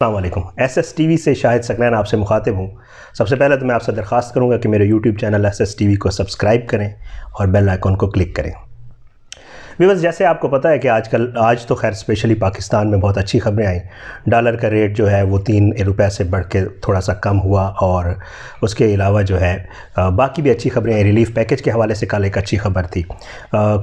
السلام علیکم. S S T V سے شاہد ثقلین آپ سے مخاطب ہوں. سب سے پہلے تو میں آپ سے درخواست کروں گا کہ میرے YouTube channel S S T V کو سبسکرائب کریں اور بیل آئیکن کو کلک کریں. ویورز، جیسے آپ کو پتہ ہے کہ آج تو خیر اسپیشلی پاکستان میں بہت اچھی خبریں آئیں. ڈالر کا ریٹ جو ہے وہ 3 روپے سے بڑھ کے تھوڑا سا کم ہوا، اور اس کے علاوہ جو ہے باقی بھی اچھی خبریں ہیں. ریلیف پیکج کے حوالے سے کل ایک اچھی خبر تھی.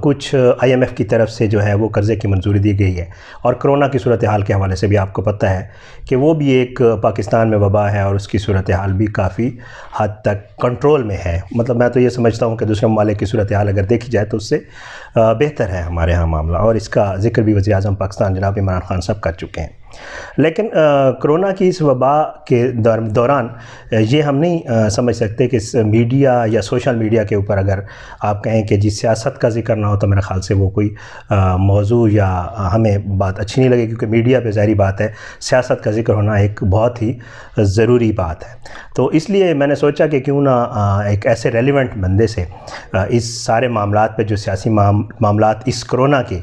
کچھ آئی ایم ایف کی طرف سے جو ہے وہ قرضے کی منظوری دی گئی ہے، اور کرونا کی صورتحال کے حوالے سے بھی آپ کو پتہ ہے کہ وہ بھی ایک پاکستان میں وبا ہے، اور اس کی صورتحال بھی کافی حد تک کنٹرول میں ہے. مطلب میں تو یہ سمجھتا ہوں کہ دوسرے ممالک کی صورتحال اگر دیکھی جائے تو اس سے بہتر ہے ہمارے ہاں معاملہ، اور اس کا ذکر بھی وزیر اعظم پاکستان جناب عمران خان صاحب کر چکے ہیں. لیکن کرونا کی اس وبا کے دوران یہ ہم نہیں سمجھ سکتے کہ میڈیا یا سوشل میڈیا کے اوپر اگر آپ کہیں کہ جی سیاست کا ذکر نہ ہو تو میرے خیال سے وہ کوئی موضوع یا ہمیں بات اچھی نہیں لگے، کیونکہ میڈیا پہ ظاہری بات ہے سیاست کا ذکر ہونا ایک بہت ہی ضروری بات ہے. تو اس لیے میں نے سوچا کہ کیوں نہ ایک ایسے ریلیونٹ بندے سے اس سارے معاملات پہ جو سیاسی معاملات اس کرونا کے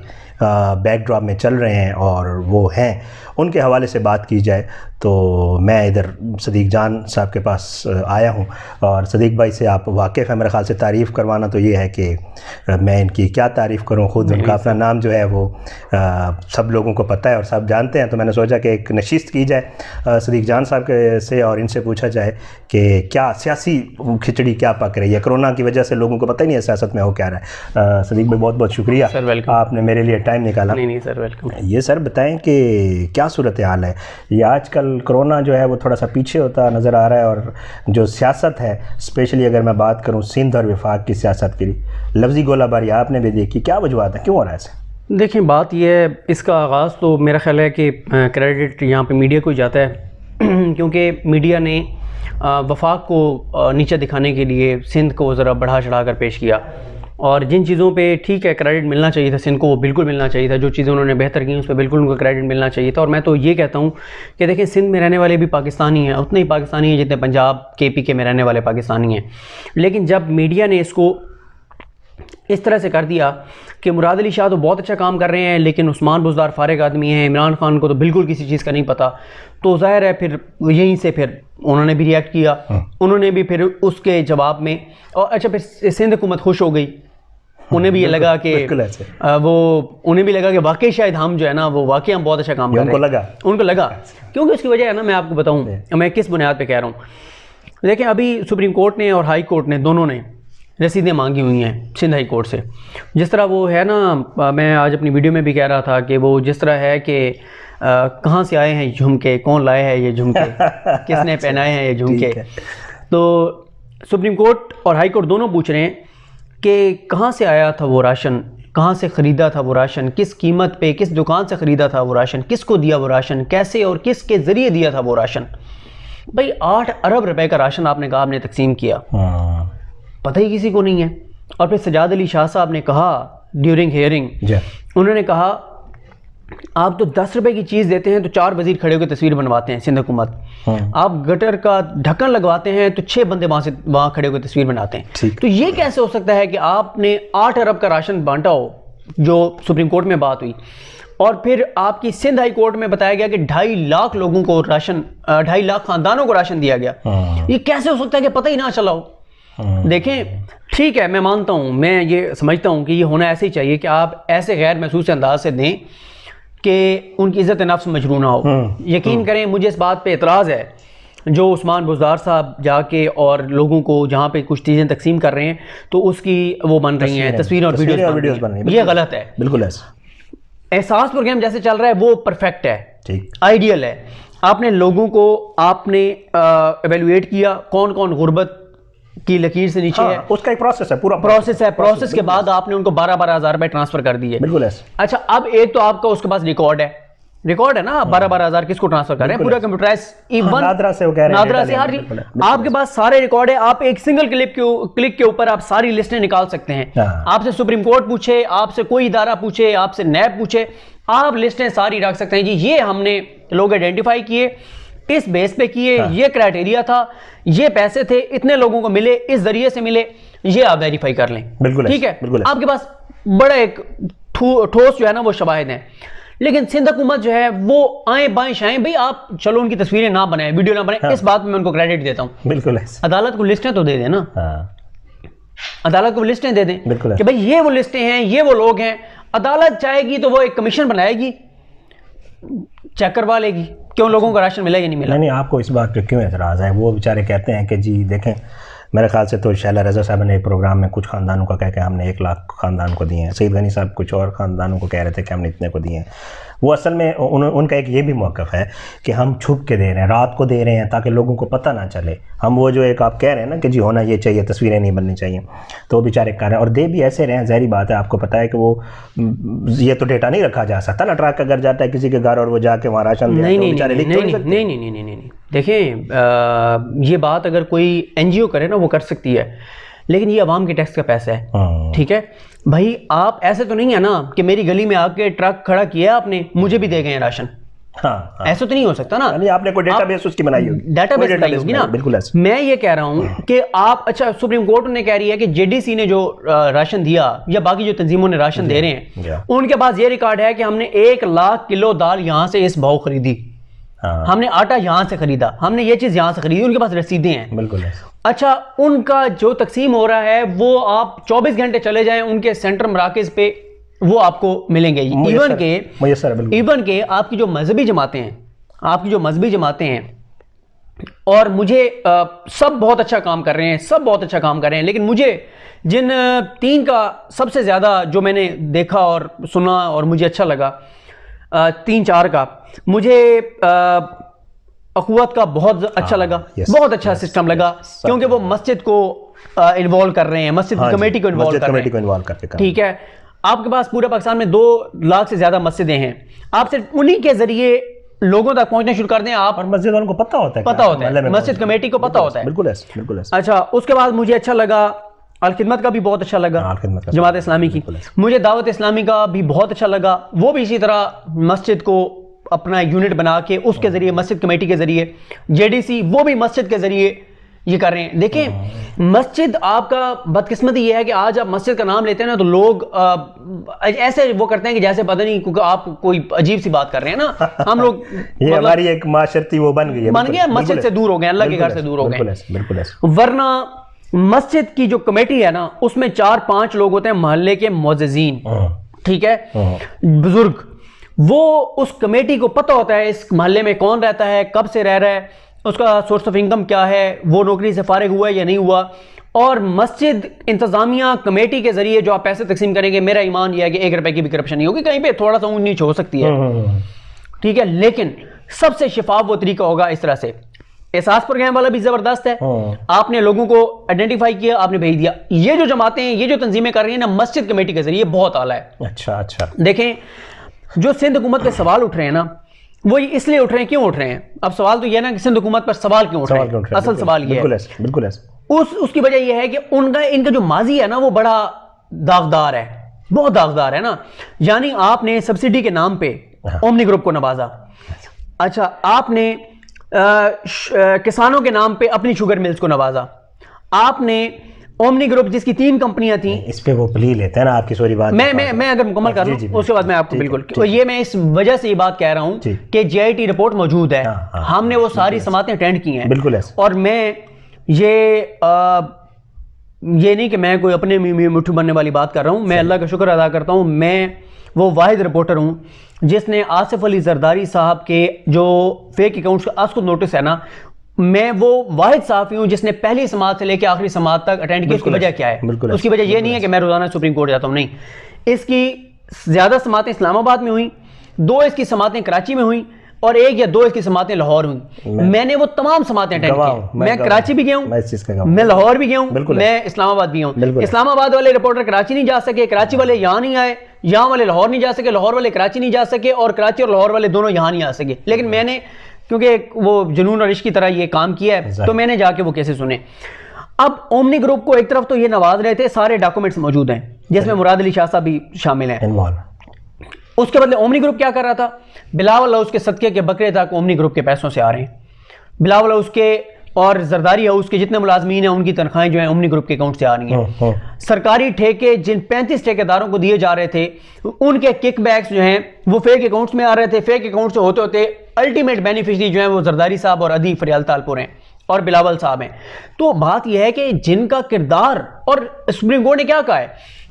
بیک ڈراپ میں چل رہے ہیں اور وہ ہیں ان کے حوالے سے بات کی جائے. تو میں ادھر صدیق جان صاحب کے پاس آیا ہوں، اور صدیق بھائی سے آپ واقف ہیں میرے خیال سے. تعریف کروانا تو یہ ہے کہ میں ان کی کیا تعریف کروں، خود ان کا اپنا نام جو ہے وہ سب لوگوں کو پتہ ہے اور سب جانتے ہیں. تو میں نے سوچا کہ ایک نشست کی جائے صدیق جان صاحب کے سے، اور ان سے پوچھا جائے کہ کیا سیاسی کھچڑی کیا پک رہی ہے. کرونا کی وجہ سے لوگوں کو پتہ ہی نہیں ہے سیاست میں ہو کیا رہا ہے. صدیق بھائی بہت بہت شکریہ آپ نے میرے لیے ٹائم نکالا. نہیں سر، ویلکم. یہ سر بتائیں کہ کیا صورتحال ہے. یہ آج کل کرونا جو ہے وہ تھوڑا سا پیچھے ہوتا نظر آ رہا ہے، اور جو سیاست ہے اسپیشلی اگر میں بات کروں سندھ اور وفاق کی سیاست کی لفظی گولہ باری آپ نے بھی دیکھی، کیا وجوہات ہیں، کیوں ہو رہا ہے ایسے؟ دیکھیں بات یہ ہے، اس کا آغاز تو میرا خیال ہے کہ کریڈٹ یہاں پہ میڈیا کو ہی جاتا ہے، کیونکہ میڈیا نے وفاق کو نیچے دکھانے کے لیے سندھ کو ذرا بڑھا چڑھا کر پیش کیا، اور جن چیزوں پہ ٹھیک ہے کریڈٹ ملنا چاہیے تھا سندھ کو، وہ بالکل ملنا چاہیے تھا. جو چیزیں انہوں نے بہتر کی اس پہ بالکل ان کو کریڈٹ ملنا چاہیے تھا. اور میں تو یہ کہتا ہوں کہ دیکھیں سندھ میں رہنے والے بھی پاکستانی ہیں، اتنے ہی پاکستانی ہیں جتنے پنجاب KPK میں رہنے والے پاکستانی ہیں. لیکن جب میڈیا نے اس کو اس طرح سے کر دیا کہ مراد علی شاہ تو بہت اچھا کام کر رہے ہیں لیکن عثمان بزدار فارغ آدمی ہیں، عمران خان کو تو بالکل کسی چیز کا نہیں پتہ، تو ظاہر ہے پھر یہیں سے پھر انہوں نے بھی ریئیکٹ کیا. انہوں نے بھی پھر اس کے جواب میں، اور اچھا پھر سندھ حکومت خوش ہو گئی. انہیں بھی یہ لگا کہ انہیں بھی لگا کہ واقعی شاید ہم جو ہے نا وہ واقعی ہم بہت اچھا کام کر رہے ہیں. ان کو لگا کیونکہ اس کی وجہ ہے نا، میں آپ کو بتاؤں میں کس بنیاد پہ کہہ رہا ہوں. دیکھیں ابھی سپریم کورٹ نے اور ہائی کورٹ نے دونوں نے رسیدیں مانگی ہوئی ہیں سندھ ہائی کورٹ سے. جس طرح وہ ہے نا، میں آج اپنی ویڈیو میں بھی کہہ رہا تھا کہ وہ جس طرح ہے کہ کہاں سے آئے ہیں جھمکے، کون لائے ہیں یہ جھمکے، کس نے پہنائے ہیں یہ جھمکے. تو سپریم کورٹ اور ہائی کورٹ دونوں پوچھ رہے ہیں کہ کہاں سے آیا تھا وہ راشن، کہاں سے خریدا تھا وہ راشن، کس قیمت پہ کس دکان سے خریدا تھا وہ راشن، کس کو دیا وہ راشن، کیسے اور کس کے ذریعے دیا تھا وہ راشن. بھئی 8 ارب روپے کا راشن آپ نے کہا آپ نے تقسیم کیا، پتہ ہی کسی کو نہیں ہے. اور پھر سجاد علی شاہ صاحب نے کہا ڈیورنگ ہیئرنگ، انہوں نے کہا آپ تو 10 روپے کی چیز دیتے ہیں تو 4 وزیر کھڑے ہو کے تصویر بنواتے ہیں سندھ حکومت. آپ گٹر کا ڈھکن لگواتے ہیں تو 6 بندے وہاں کھڑے ہو کے تصویر بناتے ہیں. تو یہ کیسے ہو سکتا ہے کہ آپ نے 8 ارب کا راشن بانٹا ہو، جو سپریم کورٹ میں بات ہوئی، اور پھر آپ کی سندھ ہائی کورٹ میں بتایا گیا کہ 2.5 لاکھ لوگوں کو راشن، 2.5 لاکھ خاندانوں کو راشن دیا گیا. یہ کیسے ہو سکتا ہے کہ پتہ ہی نہ چلا ہو؟ دیکھیں ٹھیک ہے، میں مانتا ہوں، میں یہ سمجھتا ہوں کہ یہ ہونا ایسے ہی چاہیے کہ آپ ایسے غیر محسوس انداز سے دیں کہ ان کی عزت نفس مجروح نہ ہو. یقین کریں مجھے اس بات پہ اعتراض ہے جو عثمان بزدار صاحب جا کے اور لوگوں کو جہاں پہ کچھ چیزیں تقسیم کر رہے ہیں تو اس کی وہ بن رہی ہیں تصویریں اور ویڈیوز بن رہی ہیں. یہ غلط ہے بالکل. احساس پروگرام جیسے چل رہا ہے وہ پرفیکٹ ہے، آئیڈیل ہے. آپ نے لوگوں کو آپ نے ایویلویٹ کیا کون کون غربت کی لکیر سے نیچے ہے، اس کا ایک پروسیس ہے، پورا پروسیس ہے. پروسیس کے بعد آپ نے ان کو 12-12 ہزار روپے ٹرانسفر کر دیے. بالکل. اچھا اب ایک تو آپ کا اس کے پاس ریکارڈ ہے نا، 12-12 ہزار کس کو ٹرانسفر کر رہے ہیں، پورا کمپیوٹرائز نادرا سے ہر آپ کے پاس سارے ریکارڈ ہے. آپ ایک سنگل کلک کے اوپر آپ ساری لسٹیں نکال سکتے ہیں. آپ سے سپریم کورٹ پوچھے، آپ سے کوئی ادارہ پوچھے، آپ سے نیب پوچھے، آپ لسٹیں ساری رکھ سکتے ہیں. جی یہ ہم نے لوگ آئیڈینٹیفائی کیے، اس بیس پہ کیے، یہ کرائٹیریا تھا، یہ پیسے تھے، اتنے لوگوں کو ملے، اس ذریعے سے ملے، یہ آپ ویریفائی کر لیں. ٹھیک ہے، آپ کے پاس بڑا ایک ٹھوس جو ہے نا وہ شواہد ہیں. لیکن سندھ حکومت جو ہے وہ آئیں بائیں شائیں بھئی آپ چلو ان کی تصویریں نہ بنائیں، ویڈیو نہ بنائیں، اس بات میں ان کو کریڈٹ دیتا ہوں. بالکل عدالت کو لسٹیں تو دے دیں نا، عدالت کو لسٹیں دے دیں کہ بھئی یہ وہ لسٹیں ہیں، یہ وہ لوگ ہیں. عدالت چاہے گی تو وہ ایک کمیشن بنائے گی، چیک کروا لے گی کیوں لوگوں کو راشن ملا یا نہیں ملا. نہیں آپ کو اس بات پہ کیوں اعتراض ہے؟ وہ بیچارے کہتے ہیں کہ جی دیکھیں، میرے خیال سے تو شیلا رضا صاحب نے ایک پروگرام میں کچھ خاندانوں کا کہہ کہ ہم نے 1 لاکھ خاندان کو دیے ہیں، سعید غنی صاحب کچھ اور خاندانوں کو کہہ رہے تھے کہ ہم نے اتنے کو دیے ہیں. وہ اصل میں ان کا ایک یہ بھی موقف ہے کہ ہم چھپ کے دے رہے ہیں، رات کو دے رہے ہیں تاکہ لوگوں کو پتہ نہ چلے. ہم وہ جو ایک آپ کہہ رہے ہیں نا کہ جی ہونا یہ چاہیے، تصویریں نہیں بننی چاہیے، تو وہ بیچارے کر رہے ہیں اور دے بھی ایسے رہے ہیں. ظاہری بات ہے، آپ کو پتہ ہے کہ وہ یہ تو ڈیٹا نہیں رکھا جا سکتا نا، ٹرک اگر جاتا ہے کسی کے گھر اور وہ جا کے وہاں راشن دے تو بیچارے لکھ تو نہیں سکتے. نہیں دیکھیں یہ بات اگر کوئی این جی او کرے نا وہ کر سکتی ہے، لیکن یہ عوام کے ٹیکس کا پیسہ ہے. ٹھیک ہے بھائی، آپ ایسے تو نہیں ہے نا کہ میری گلی میں آ کے ٹرک کھڑا کیا آپ نے، مجھے بھی دے گئے ہیں راشن. ایسا تو نہیں ہو سکتا نا. آپ نے کوئی ڈیٹا بیس اس کی بنائی ہوگی، ڈیٹا بیس بنائی ہوگی نا. بالکل ایسا. میں یہ کہہ رہا ہوں کہ آپ اچھا سپریم کورٹ نے کہہ رہی ہے کہ جے ڈی سی نے جو راشن دیا یا باقی جو تنظیموں نے راشن دے رہے ہیں ان کے پاس یہ ریکارڈ ہے کہ ہم نے 1 لاکھ کلو دال یہاں سے اس بھاؤ خریدی، ہم نے آٹا یہاں سے خریدا، ہم نے یہ چیز یہاں سے خریدی، ان کے پاس رسیدیں ہیں. بالکل. اچھا ان کا جو تقسیم ہو رہا ہے وہ آپ 24 گھنٹے چلے جائیں ان کے سینٹر مراکز پہ وہ آپ کو ملیں گے. ایون کہ آپ کی جو مذہبی جماعتیں ہیں اور مجھے سب بہت اچھا کام کر رہے ہیں، لیکن مجھے جن 3 کا سب سے زیادہ جو میں نے دیکھا اور سنا اور مجھے اچھا لگا، 3-4 کا مجھے اخوت کا بہت اچھا لگا، بہت اچھا سسٹم لگا، کیونکہ وہ مسجد کو انوالو کر رہے ہیں، مسجد کی کمیٹی کو انوالو کر رہے ہیں. ٹھیک ہے، آپ کے پاس پورے پاکستان میں 2 لاکھ سے زیادہ مسجدیں ہیں، آپ صرف انہی کے ذریعے لوگوں تک پہنچنا شروع کر دیں. آپ اور مسجد والوں کو پتہ ہوتا ہے، مسجد کمیٹی کو پتہ ہوتا ہے. بالکل. اچھا اس کے بعد مجھے اچھا لگا الخدمت کا بھی بہت اچھا لگا، جماعت اسلامی کی. مجھے دعوت اسلامی کا بھی بہت اچھا لگا، وہ بھی اسی طرح مسجد کو اپنا یونٹ بنا کے اس کے ذریعے مسجد کمیٹی کے ذریعے، جے ڈی سی وہ بھی مسجد کے ذریعے یہ کر رہے ہیں. دیکھیں مسجد آپ کا بدقسمتی یہ ہے کہ آج آپ مسجد کا نام لیتے ہیں نا تو لوگ ایسے وہ کرتے ہیں کہ جیسے پتہ نہیں کیونکہ آپ کوئی عجیب سی بات کر رہے ہیں نا. ہم لوگ یہ ہماری ایک معاشرتی وہ بن گئی ہے، مسجد سے دور ہو گئے، اللہ کے گھر سے دور ہو گئے. ورنہ مسجد کی جو کمیٹی ہے نا اس میں 4-5 لوگ ہوتے ہیں محلے کے معززین، ٹھیک ہے، بزرگ. وہ اس کمیٹی کو پتہ ہوتا ہے اس محلے میں کون رہتا ہے، کب سے رہ رہا ہے، اس کا سورس آف انکم کیا ہے، وہ نوکری سے فارغ ہوا ہے یا نہیں ہوا. اور مسجد انتظامیہ کمیٹی کے ذریعے جو آپ پیسے تقسیم کریں گے، میرا ایمان یہ ہے کہ 1 روپے کی بھی کرپشن نہیں ہوگی، کہیں پہ تھوڑا سا اونچ نیچ ہو سکتی ہے، ٹھیک ہے، لیکن سب سے شفاف وہ طریقہ ہوگا اس طرح سے. احساس پر گیم والا بھی زبردست ہے، آپ نے لوگوں کو آئیڈینٹیفائی کیا، آپ نے بھیج دیا. یہ جو جماعتیں ہیں، یہ جو تنظیمیں کر رہی ہیں نا مسجد کمیٹی کے ذریعے، بہت اعلیٰ ہے. اچھا دیکھیں جو سندھ حکومت پہ سوال اٹھ رہے ہیں نا وہ اس لیے اٹھ رہے ہیں، کیوں اٹھ رہے ہیں؟ اب سوال تو یہ ہے نا کہ سندھ حکومت پر سوال کیوں اٹھ رہے ہیں، اصل سوال یہ ہے. بالکل اس کی وجہ یہ ہے کہ ان کا جو ماضی ہے نا وہ بڑا داغدار ہے، بہت داغدار ہے نا. یعنی آپ نے سبسڈی کے نام پہ اومنی گروپ کو نوازا، اچھا آپ نے کسانوں کے نام پہ اپنی شوگر ملز کو نوازا، آپ نے اومنی گروپ جس کی 3 کمپنیاں تھیں، اس پہ وہ پلی لیتے ہیں نا آپ کی سوری بات. میں اگر مکمل کر لوں اس کے بعد میں آپ کو بالکل یہ میں اس وجہ سے یہ بات کہہ رہا ہوں کہ جے آئی ٹی رپورٹ موجود ہے، ہم نے وہ ساری سماعتیں اٹینڈ کی ہیں. بالکل. اور میں یہ نہیں کہ میں کوئی اپنے مٹھو بننے والی بات کر رہا ہوں، میں اللہ کا شکر ادا کرتا ہوں میں وہ واحد رپورٹر ہوں جس نے آصف علی زرداری صاحب کے جو فیک اکاؤنٹس کا آج کو نوٹس ہے نا، میں وہ واحد صحافی ہوں جس نے پہلی سماعت سے لے کے آخری سماعت تک اٹینڈ کی. اس کی وجہ کیا ہے؟ اس کی وجہ یہ نہیں ہے کہ میں روزانہ سپریم کورٹ جاتا ہوں، نہیں. اس کی زیادہ سماعتیں اسلام آباد میں ہوئیں، 2 اس کی سماعتیں کراچی میں ہوئیں اور 1 یا 2 اس کی سماعتیں لاہور ہوئیں. میں نے وہ تمام سماعتیں اٹینڈ کی. میں کراچی بھی گیا ہوں، میں لاہور بھی گیا ہوں، میں اسلام آباد بھی ہوں. اسلام آباد والے رپورٹر کراچی نہیں جا سکے، کراچی والے یہاں نہیں آئے، یہاں والے لاہور نہیں جا سکے، لاہور والے کراچی نہیں جا سکے، اور کراچی اور لاہور والے دونوں یہاں نہیں آ سکے. لیکن میں نے کیونکہ وہ جنون اور عشق کی طرح یہ کام کیا ہے تو میں نے جا کے وہ کیسے سنے. اب اومنی گروپ کو ایک طرف تو یہ نواز رہے تھے، سارے ڈاکومنٹس موجود ہیں جس میں مراد علی شاہ صاحب بھی شامل ہیں. اس کے بدلے اومنی گروپ کیا کر رہا تھا؟ بلاول ہاؤس کے صدقے کے بکرے تک اومنی گروپ کے پیسوں سے آ رہے ہیں. بلاول ہاؤس کے اور زرداری ہاؤس کے جتنے ملازمین ہیں ان کی تنخواہیں جو ہیں اومنی گروپ کے اکاؤنٹ سے آ رہی ہیں. سرکاری ٹھیکے جن 35 ٹھیکیداروں کو دیے جا رہے تھے ان کے کک بیکس جو ہیں وہ فیک اکاؤنٹس میں آ رہے تھے. فیک اکاؤنٹ سے ہوتے ہوتے الٹیمیٹ بینیفیشری جو ہیں وہ زرداری صاحب اور ادی فریال تالپور ہیں اور بلاول صاحب ہیں. تو بات یہ ہے کہ جن کا کردار، اور سپریم کورٹ نے کیا کہا ہے،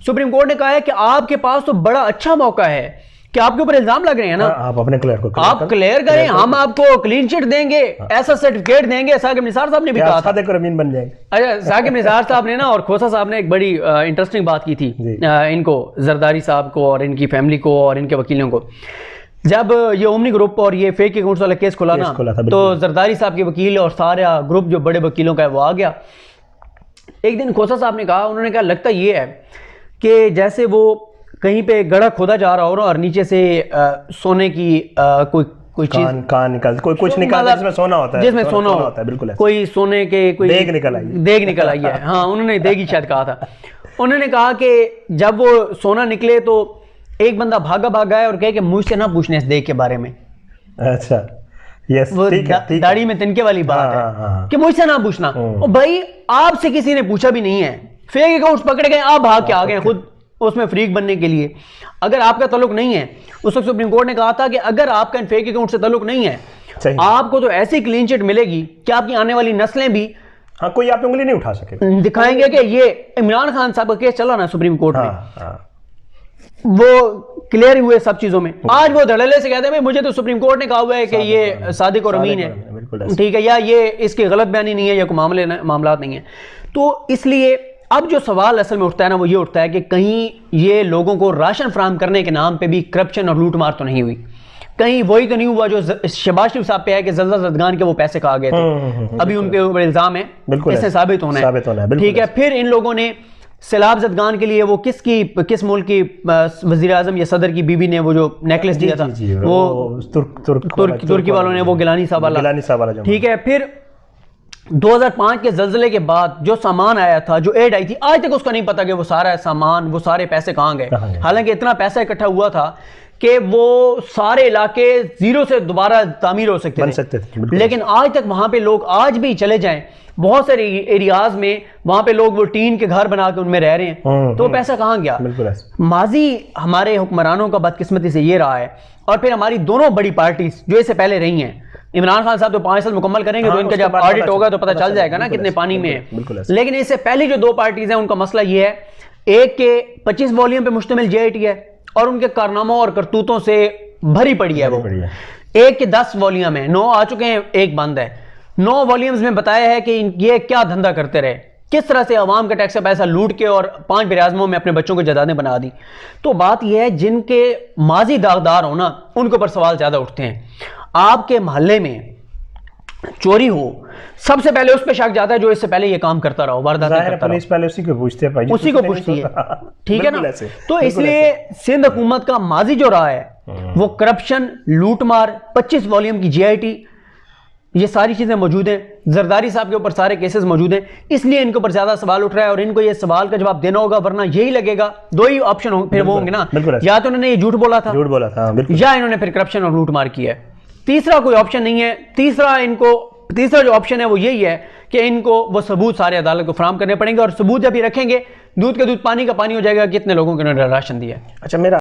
سپریم کورٹ نے کہا ہے کہ آپ کے پاس تو بڑا اچھا موقع ہے کہ آپ کے اوپر الزام لگ رہے ہیں نا، آپ اپنے کلیئر کو آپ کلیئر کریں، ہم آپ کو کلین چٹ دیں گے، ایسا سرٹیفکیٹ دیں گے. ثاقب نثار صاحب نے بھی کہا تھا، صادق اور امین بن جائیں گے. اچھا ثاقب نثار صاحب نے نا اور کھوسا صاحب نے ایک بڑی انٹرسٹنگ بات کی تھی ان کو، زرداری صاحب کو اور ان کی فیملی کو اور ان کے وکیلوں کو. جب یہ اومنی گروپ اور یہ فیک اکاؤنٹس والا کیس کھلا نا تو زرداری صاحب کے وکیل اور سارا گروپ جو بڑے وکیلوں کا ہے وہ آ گیا. ایک دن کھوسا صاحب نے کہا، انہوں نے کہا لگتا یہ ہے کہ جیسے وہ کہیں پہ گڑھا کھودا جا رہا ہو نا اور نیچے سے سونے کی کوئی چیز کان نکال کوئی کچھ نکالا جس میں سونا ہوتا ہے، جس میں سونا ہوتا ہے، بالکل کوئی سونے کے کوئی دیگ نکل آئی ہے. ہاں انہوں نے دیگ ہی شاید کہا تھا. انہوں نے کہا کہ جب وہ سونا نکلے تو ایک بندہ بھاگا ہے اور کہے کہ مجھ سے نہ پوچھنے اس دیگ کے بارے میں. اچھا وہ داڑھی میں تنکے والی بات ہے کہ مجھ سے نہ پوچھنا. بھائی آپ سے کسی نے پوچھا بھی نہیں ہے، فیک اکاؤنٹس پکڑے گئے، آپ بھاگ کے آ گئے خود اس میں فریق بننے کے لیے. اگر آپ کا تعلق نہیں ہے، اس وقت سپریم کورٹ نے کہا تھا کہ اگر آپ کا ان فیک اکاؤنٹ سے تعلق نہیں ہے آپ کو تو ایسی کلین چٹ ملے گی کہ آپ کی آنے والی نسلیں بھی کوئی آپ انگلی نہیں اٹھا سکے، دکھائیں گے کہ یہ عمران خان صاحب کا کیس چلا نا سپریم کورٹ میں، وہ کلیئر ہوئے سب چیزوں میں. آج وہ دھڑلے سے کہتے ہیں مجھے تو سپریم کورٹ نے کہا ہوا ہے کہ یہ صادق اور امین ہے، ٹھیک ہے، یا یہ اس کی غلط بیانی نہیں ہے یا کوئی معاملات نہیں ہیں. تو اس لیے اب جو سوال اصل میں اٹھتا ہے نا وہ یہ اٹھتا ہے کہ کہیں یہ لوگوں کو راشن فراہم کرنے کے نام پہ بھی کرپشن اور لوٹ مار تو نہیں ہوئی، کہیں وہی تو نہیں ہوا جو شہباز شریف صاحب پہ ہے کہ زلزلہ زدگان کے وہ پیسے کھا گئے تھے، ابھی ان کے اوپر الزام ہے، اس سے ثابت ہونا ہے، ٹھیک ہے. پھر ان لوگوں نے سیلاب زدگان کے لیے وہ کس ملک کی وزیر اعظم یا صدر کی بیوی نے وہ جو نیکلس دیا تھا وہ ترکی والوں نے، وہ گیلانی صاحب والا، ٹھیک ہے. پھر 2005 کے زلزلے کے بعد جو سامان آیا تھا، جو ایڈ آئی تھی، آج تک اس کا نہیں پتا کہ وہ سارا سامان، وہ سارے پیسے کہاں گئے. حالانکہ اتنا پیسہ اکٹھا ہوا تھا کہ وہ سارے علاقے زیرو سے دوبارہ تعمیر ہو سکتے تھے، لیکن آج تک وہاں پہ لوگ آج بھی چلے جائیں بہت سارے ایریاز میں، وہاں پہ لوگ وہ ٹین کے گھر بنا کے ان میں رہ رہے ہیں. تو پیسہ کہاں گیا؟ ماضی ہمارے حکمرانوں کا بدقسمتی سے یہ رہا ہے. اور پھر ہماری دونوں بڑی پارٹیز جو اس سے پہلے رہی ہیں، عمران خان صاحب تو 5 سال مکمل کریں گے تو ان کا جب آڈٹ ہوگا تو پتہ چل جائے گا نا کتنے پانی میں ہے. لیکن اس سے پہلی جو دو پارٹیز ہیں ان کا مسئلہ یہ ہے، ایک کے 25 والیوم پہ مشتمل جے آئی ٹی ہے اور ان کے کارناموں اور کرتوتوں سے بھری پڑی ہے وہ. ایک کے 10 والیوم ہیں، 9 آ چکے ہیں، ایک بند ہے. 9 والیومز میں بتایا ہے کہ یہ کیا دھندا کرتے رہے، کس طرح سے عوام کا ٹیکس کا پیسہ لوٹ کے اور 5 براعظموں میں اپنے بچوں کو جائیدادیں بنا دی. تو بات یہ ہے جن کے ماضی داغدار ہو نا ان کے اوپر سوال زیادہ اٹھتے ہیں. آپ کے محلے میں چوری ہو، سب سے پہلے اس پہ شک جاتا ہے جو اس سے پہلے یہ کام کرتا رہا ہو، وارداتیں کرتا رہا. پولیس پہلے اسی کو پوچھتے ہیں، اسی کو پوچھتی ہے، ٹھیک ہے نا. تو اس لیے سندھ حکومت کا ماضی جو رہا ہے وہ کرپشن، لوٹ مار، 25 والیوم کی جے آئی ٹی، یہ ساری چیزیں موجود ہیں. زرداری صاحب کے اوپر سارے کیسز موجود ہیں، اس لیے ان کے اوپر زیادہ سوال اٹھ رہا ہے اور ان کو یہ سوال کا جواب دینا ہوگا، ورنہ یہی لگے گا. 2 ہی آپشن پھر وہ ہوں گے نا، یا تو انہوں نے یہ جھوٹ بولا تھا یا انہوں نے پھر کرپشن اور لوٹ مار کیا ہے. تیسرا کوئی آپشن نہیں ہے. تیسرا جو آپشن ہے وہ یہی ہے کہ ان کو وہ ثبوت سارے عدالت کو فراہم کرنے پڑیں گے، اور ثبوت جب ہی رکھیں گے دودھ کا دودھ پانی کا پانی ہو جائے گا کتنے لوگوں کو انہوں نے راشن دیا ہے. اچھا میرا